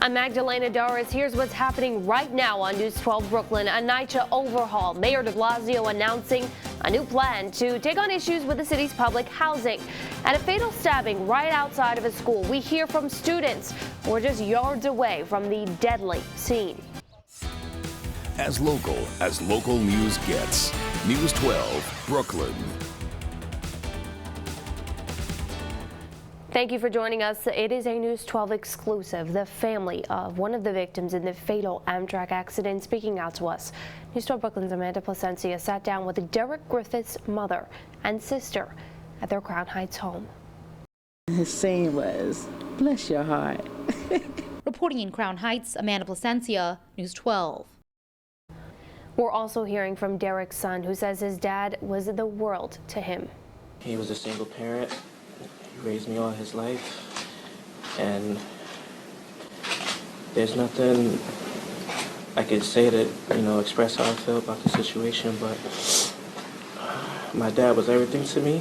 I'm Magdalena Doris. Here's what's happening right now on News 12 Brooklyn. A NYCHA overhaul. Mayor de Blasio announcing a new plan to take on issues with the city's public housing. And a fatal stabbing right outside of a school. We hear from students who are just yards away from the deadly scene. As local news gets. News 12 Brooklyn. Thank you for joining us. It is a News 12 exclusive. The family of one of the victims in the fatal Amtrak accident speaking out to us. News 12 Brooklyn's Amanda Placencia sat down with Derek Griffith's mother and sister at their Crown Heights home. His saying was, "Bless your heart." Reporting in Crown Heights, Amanda Placencia, News 12. We're also hearing from Derek's son, who says his dad was the world to him. He was a single parent. He raised me all his life, and there's nothing I could say to, express how I feel about the situation, but my dad was everything to me.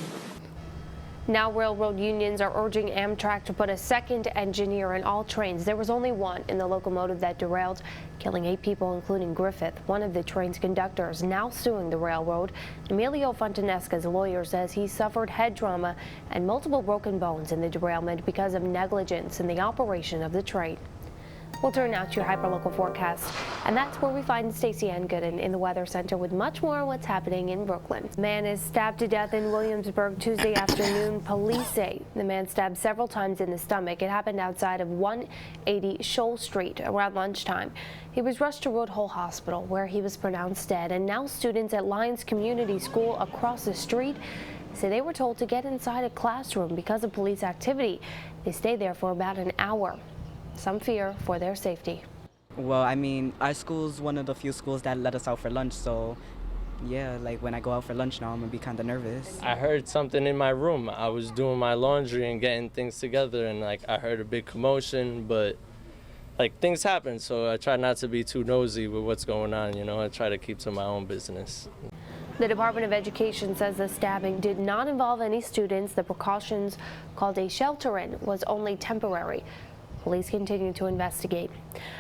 Now railroad unions are urging Amtrak to put a second engineer in all trains. There was only one in the locomotive that derailed, killing 8 people, including Griffith, one of the train's conductors, now suing the railroad. Emilio Fontanesca's lawyer says he suffered head trauma and multiple broken bones in the derailment because of negligence in the operation of the train. We'll turn now to your hyperlocal forecast, and that's where we find Stacey Ann Gooden in the Weather Center with much more on what's happening in Brooklyn. A man is stabbed to death in Williamsburg Tuesday afternoon. Police say the man stabbed several times in the stomach. It happened outside of 180 Shoal Street around lunchtime. He was rushed to Woodhull Hospital, where he was pronounced dead, and now students at Lyons Community School across the street say they were told to get inside a classroom because of police activity. They stayed there for about an hour. Some fear for their safety. Well, I mean, our school's one of the few schools that let us out for lunch, so yeah, like when I go out for lunch now, I'm gonna be kind of nervous. I heard something in my room. I was doing my laundry and getting things together, and I heard a big commotion, but things happen, so I try not to be too nosy with what's going on, I try to keep to my own business. The Department of Education says the stabbing did not involve any students. The precautions called a shelter-in was only temporary. Police continue to investigate.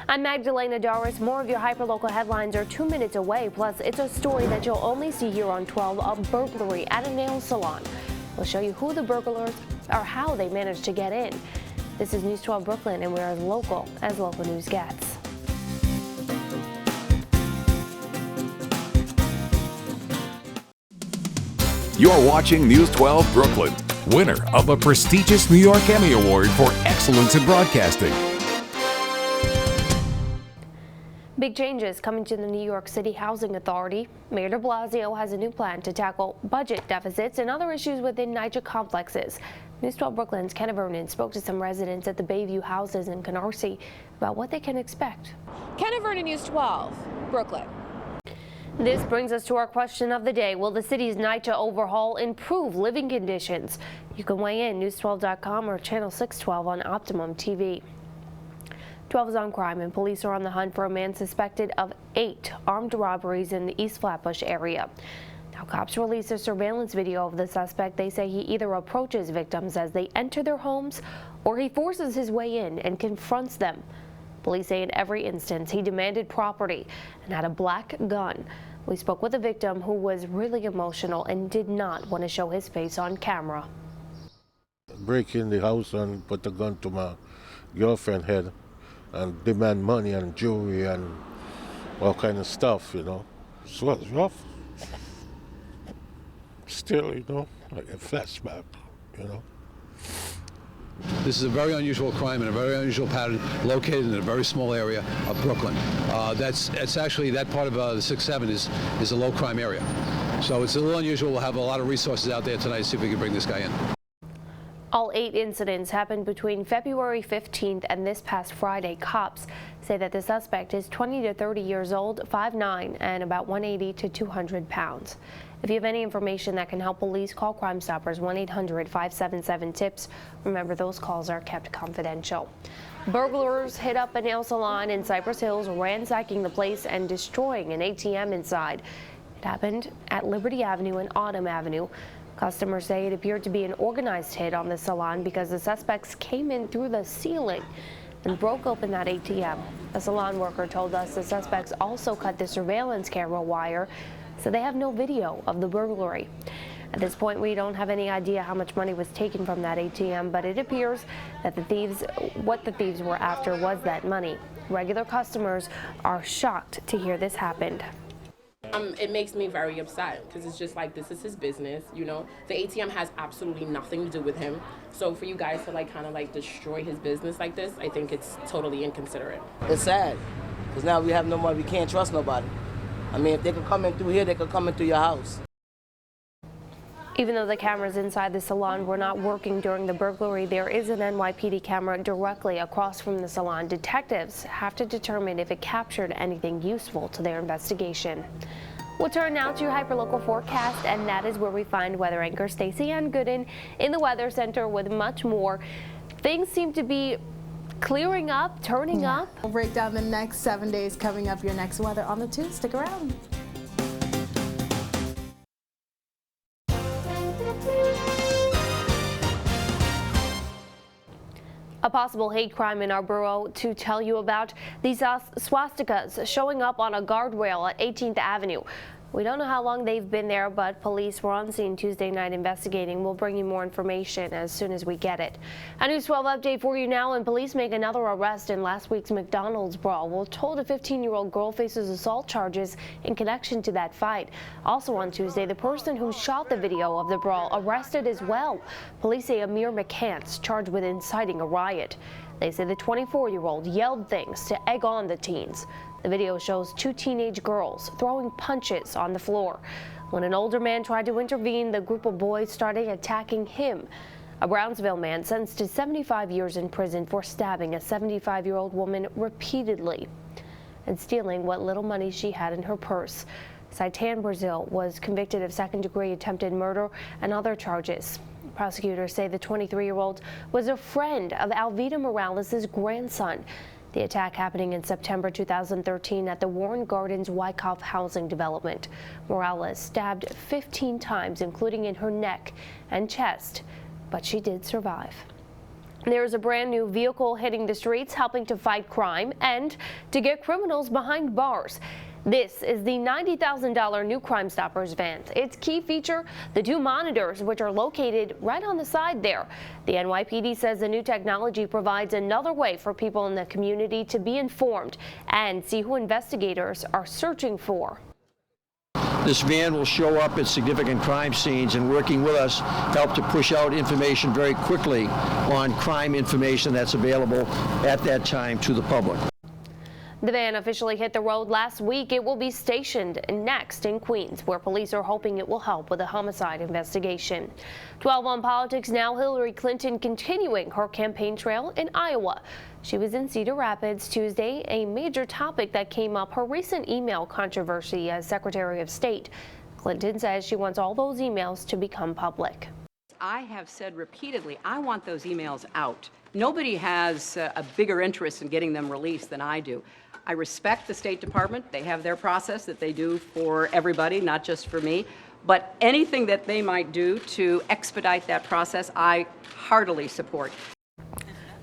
I'm Magdalena Doris. More of your hyperlocal headlines are 2 minutes away. Plus, it's a story that you'll only see here on 12, a burglary at a nail salon. We'll show you who the burglars are, how they managed to get in. This is News 12 Brooklyn, and we're as local news gets. You're watching News 12 Brooklyn, winner of a prestigious New York Emmy Award for excellence in broadcasting. Big changes coming to the New York City Housing Authority. Mayor de Blasio has a new plan to tackle budget deficits and other issues within NYCHA complexes. News 12 Brooklyn's Kenna Vernon spoke to some residents at the Bayview houses in Canarsie about what they can expect. Kenna Vernon, News 12, Brooklyn. This brings us to our question of the day. Will the city's NYCHA overhaul improve living conditions? You can weigh in news12.com or channel 612 on Optimum TV. 12 is on crime, and police are on the hunt for a man suspected of 8 armed robberies in the East Flatbush area. Now, cops released a surveillance video of the suspect. They say he either approaches victims as they enter their homes or he forces his way in and confronts them. Police say in every instance he demanded property and had a black gun. We spoke with a victim who was really emotional and did not want to show his face on camera. Break in the house and put a gun to my girlfriend's head and demand money and jewelry and all kind of stuff, So it was rough. Still, like a flashback, This is a very unusual crime and a very unusual pattern located in a very small area of Brooklyn. It's actually that part of the 6-7 is a low crime area. So it's a little unusual. We'll have a lot of resources out there tonight to see if we can bring this guy in. All 8 incidents happened between February 15th and this past Friday. Cops say that the suspect is 20 to 30 years old, 5'9", and about 180 to 200 pounds. If you have any information that can help police, call Crime Stoppers 1-800-577-TIPS. Remember, those calls are kept confidential. Burglars hit up a nail salon in Cypress Hills, ransacking the place and destroying an ATM inside. It happened at Liberty Avenue and Autumn Avenue. Customers say it appeared to be an organized hit on the salon because the suspects came in through the ceiling. and broke open that ATM. A salon worker told us the suspects also cut the surveillance camera wire, so they have no video of the burglary. At this point, we don't have any idea how much money was taken from that ATM, but it appears that what the thieves were after was that money. Regular customers are shocked to hear this happened. It makes me very upset because it's just like, this is his business, you know. The ATM has absolutely nothing to do with him. So for you guys to kind of destroy his business like this, I think it's totally inconsiderate. It's sad because now we have no more, we can't trust nobody. I mean, if they could come in through here, they could come in through your house. Even though the cameras inside the salon were not working during the burglary, there is an NYPD camera directly across from the salon. Detectives have to determine if it captured anything useful to their investigation. We'll turn now to your hyperlocal forecast, and that is where we find weather anchor Stacey Ann Gooden in the Weather Center with much more. Things seem to be clearing up, turning up. We'll break down the next 7 days coming up, your next weather on the 2. Stick around. A possible hate crime in our borough to tell you about. These swastikas showing up on a guardrail at 18th Avenue. We don't know how long they've been there, but police were on scene Tuesday night investigating. We'll bring you more information as soon as we get it. A News 12 update for you now, and police make another arrest in last week's McDonald's brawl. We're told a 15-year-old girl faces assault charges in connection to that fight. Also on Tuesday, the person who shot the video of the brawl arrested as well. Police say Amir McCants charged with inciting a riot. They say the 24-year-old yelled things to egg on the teens. The video shows 2 teenage girls throwing punches on the floor. When an older man tried to intervene, the group of boys started attacking him. A Brownsville man sentenced to 75 years in prison for stabbing a 75-year-old woman repeatedly and stealing what little money she had in her purse. Saitan Brazil was convicted of second-degree attempted murder and other charges. Prosecutors say the 23-year-old was a friend of Alvita Morales' grandson. The attack happening in September 2013 at the Warren Gardens Wyckoff housing development. Morales stabbed 15 times, including in her neck and chest, but she did survive. There's a brand new vehicle hitting the streets, helping to fight crime and to get criminals behind bars. This is the $90,000 new Crime Stoppers van. Its key feature, the 2 monitors, which are located right on the side there. The NYPD says the new technology provides another way for people in the community to be informed and see who investigators are searching for. This van will show up at significant crime scenes and, working with us, help to push out information very quickly on crime information that's available at that time to the public. The van officially hit the road last week. It will be stationed next in Queens, where police are hoping it will help with a homicide investigation. 12 on politics now. Hillary Clinton continuing her campaign trail in Iowa. She was in Cedar Rapids Tuesday, a major topic that came up, her recent email controversy as Secretary of State. Clinton says she wants all those emails to become public. I have said repeatedly, I want those emails out. Nobody has a bigger interest in getting them released than I do. I respect the State Department. They have their process that they do for everybody, not just for me. But anything that they might do to expedite that process, I heartily support.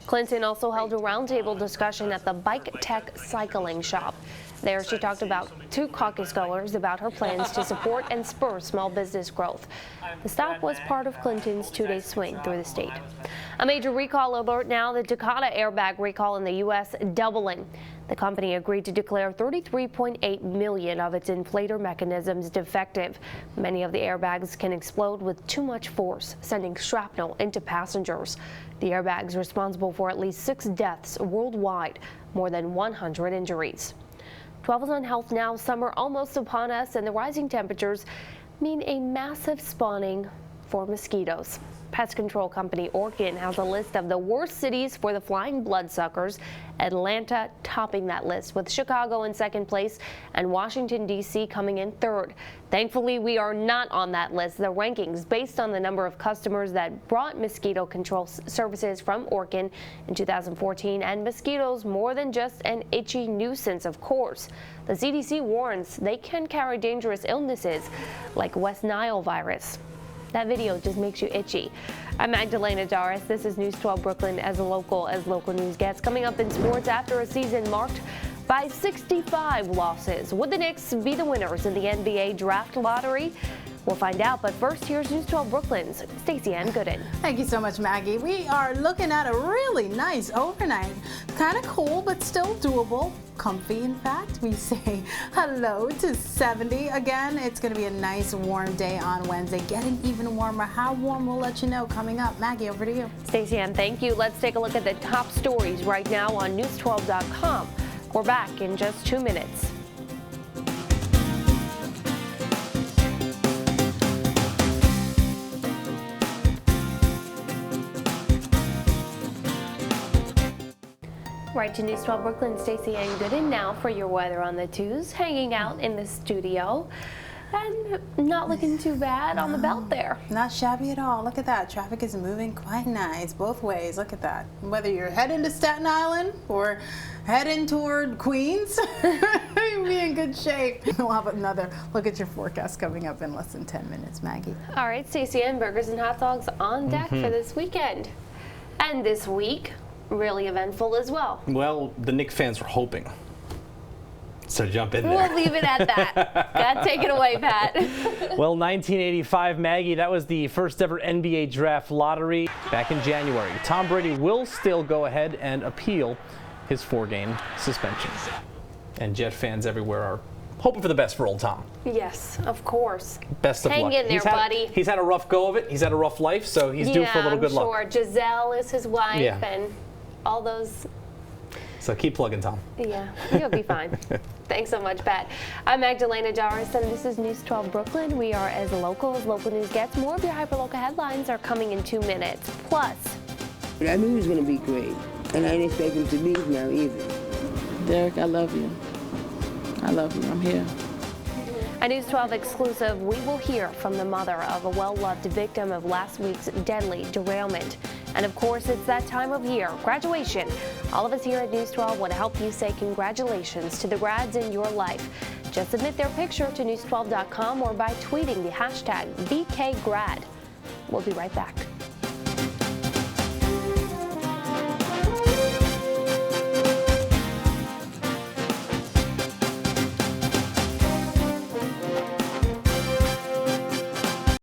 Clinton also held a roundtable discussion at the Bike Tech Cycling Shop. There she talked to caucus goers about her plans to support and spur small business growth. The stop was part of Clinton's 2-day swing through the state. A major recall alert now, the Takata airbag recall in the U.S. doubling. The company agreed to declare 33.8 million of its inflator mechanisms defective. Many of the airbags can explode with too much force, sending shrapnel into passengers. The airbags responsible for at least 6 deaths worldwide, more than 100 injuries. 12 is on health now. Summer almost upon us, and the rising temperatures mean a massive spawning for mosquitoes. Pest control company Orkin has a list of the worst cities for the flying bloodsuckers. Atlanta topping that list, with Chicago in second place and Washington, D.C. coming in third. Thankfully, we are not on that list. The rankings based on the number of customers that brought mosquito control services from Orkin in 2014, and mosquitoes more than just an itchy nuisance, of course. The CDC warns they can carry dangerous illnesses like West Nile virus. That video just makes you itchy. I'm Magdalena Doris. This is News 12 Brooklyn, as local news gets. Coming up in sports, after a season marked by 65 losses, would the Knicks be the winners in the NBA draft lottery? We'll find out, but first, here's News 12 Brooklyn's Stacey Ann Gooden. Thank you so much, Maggie. We are looking at a really nice overnight. Kind of cool, but still doable. Comfy, in fact. We say hello to 70. Again, it's going to be a nice warm day on Wednesday. Getting even warmer. How warm, we'll let you know coming up. Maggie, over to you. Stacey Ann, thank you. Let's take a look at the top stories right now on News12.com. We're back in just 2 minutes. Right to News 12 Brooklyn, Stacey Ann Gooden now for your weather on the twos. Hanging out in the studio and not looking too bad on the belt there. Not shabby at all. Look at that. Traffic is moving quite nice both ways. Look at that. Whether you're heading to Staten Island or heading toward Queens, you'll be in good shape. We'll have another look at your forecast coming up in less than 10 minutes, Maggie. All right, Stacey Ann, burgers and hot dogs on deck for this weekend. And this week, really eventful as well. Well, the Knicks fans were hoping. So jump in there. We'll leave it at that. God, take it away, Pat. Well, 1985, Maggie, that was the first ever NBA draft lottery back in January. Tom Brady will still go ahead and appeal his 4-game suspension. And Jet fans everywhere are hoping for the best for old Tom. Yes, of course. Best of luck. Hang in there, buddy. He's had a rough go of it. He's had a rough life, so he's due for a little good luck. Yeah, I'm sure. Giselle is his wife, and all those. So keep plugging, Tom. Yeah, you'll be fine. Thanks so much, Pat. I'm Magdalena Doris, and this is News 12 Brooklyn. We are as local news gets. More of your hyperlocal headlines are coming in 2 minutes. Plus, I knew he was going to be great, and I didn't expect him to leave now either. Derek, I love you. I love you. I'm here. a News 12 exclusive, we will hear from the mother of a well-loved victim of last week's deadly derailment. And of course, it's that time of year, graduation. All of us here at News 12 want to help you say congratulations to the grads in your life. Just submit their picture to news12.com or by tweeting the hashtag BKGrad. We'll be right back.